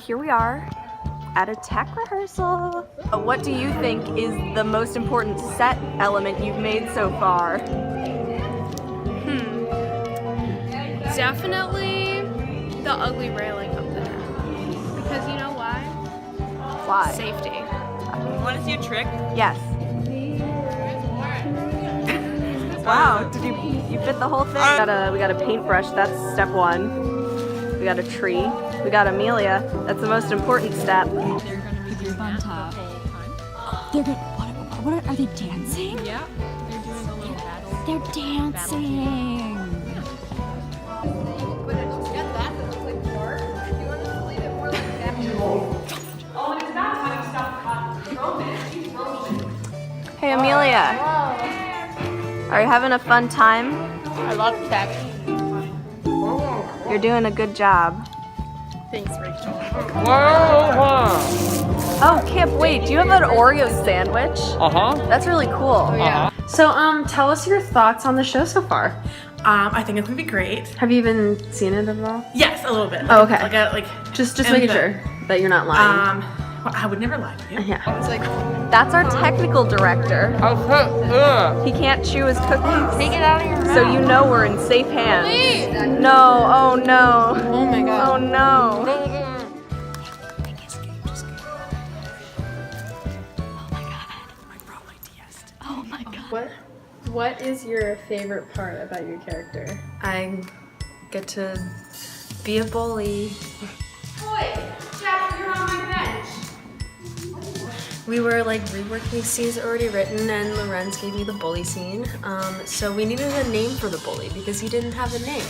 Here we are at a tech rehearsal. What do you think is the most important set element you've made so far? Definitely the ugly railing up there. Because you know why? Why? Safety. You want to see a trick? Yes. Wow, did you fit the whole thing? We got a paintbrush, that's step one. We got a tree. We got Amelia. That's the most important step. They're gonna be doing on top. They're gonna, what are they dancing? Yeah, they're doing a little battle. They're dancing. Hey Amelia. Are you having a fun time? I love tech. You're doing a good job. Thanks, Rachel. Oh, Kip, wait, do you have an Oreo sandwich? That's really cool. Yeah. So, tell us your thoughts on the show so far. I think it's gonna be great. Have you even seen it at all? Yes, a little bit. Oh, okay. Just making sure that you're not lying. Well, I would never lie to you. Yeah. It's like, That's our technical director. He can't chew his cookies. take it out of your mouth. So you know we're in safe hands. Please. No, oh no. Oh my god. Oh no. What is your favorite part about your character? I get to be a bully. Boy, Jeff, you're on my bench. We were like reworking scenes already written and Lorenz gave me the bully scene. So we needed a name for the bully because he didn't have a name.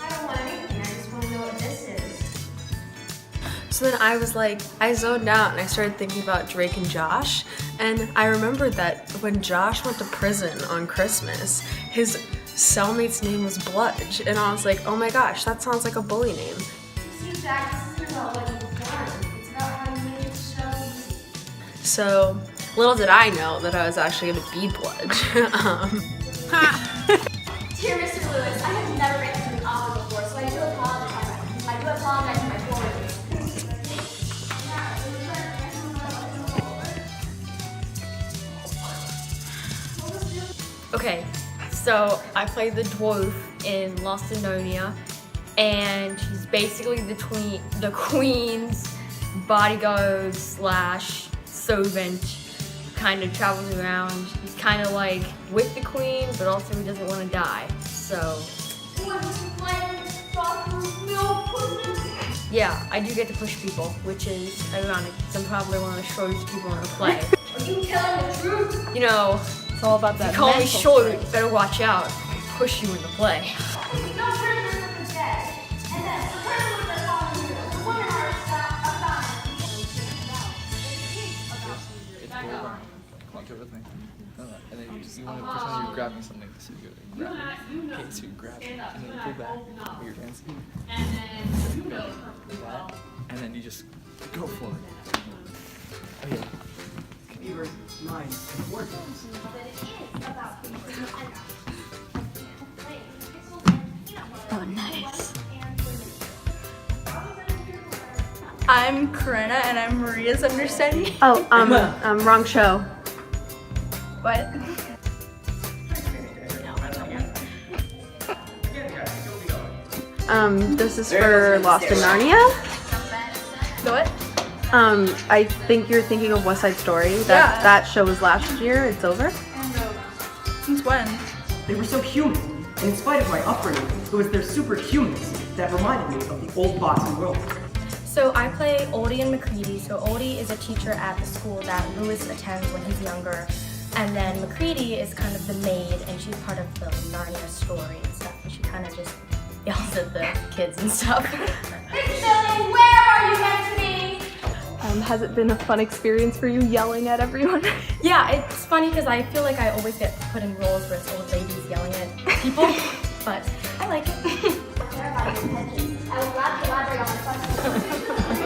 I don't want anything, I just want to know what this is. So then I was like, I zoned out and I started thinking about Drake and Josh. And I remembered that when Josh went to prison on Christmas, his cellmate's name was Bludge. And I was like, oh my gosh, that sounds like a bully name. See, Zach, this isn't about what you've done. It's about how you made it so easy. So little did I know that I was actually gonna be Bludge. Dear Mr. Lewis, I have never written something awful before, so I do apologize. I do apologize for my forwardness. Okay, so I play the Dwarf in Lost in Narnia, and he's basically the queen's bodyguard slash servant. Kind of travels around. He's kind of like with the queen, but also he doesn't want to die. So yeah, I do get to push people, which is ironic because I'm probably one of the shortest people in the play. Are you telling the truth? You know, It's all about that you call me mental short, strength. better watch out. Push you in the play. No prisoners of the dead. And then the prisoners are falling here. The women are Go with me. And then you want to push on, you grab me something. So you go grab it. Okay, so you grab it and then you pull back with your hands. And then you go like that. And then you just go for it. Okay. Beaver, mine, work. Oh, nice. I'm Corinna and I'm Maria's understudy. Oh, wrong show. What? This is for Lost in Narnia. The what? I think you're thinking of West Side Story. That show was last year. It's over. Since when? They were so human, and in spite of my upbringing, it was their superhumanism that reminded me of the old boxing world. So I play Oldie and McCready. So Oldie is a teacher at the school that Lewis attends when he's younger. And then McCready is kind of the maid, and she's part of the Narnia story and stuff. And she kind of just yells at the kids and stuff. Mrs. Shelley, where are you meant to be? Has it been a fun experience for you yelling at everyone? Yeah, it's funny because I feel like I always get put in roles where it's old ladies yelling at people, but I like it. I would love to elaborate on the question.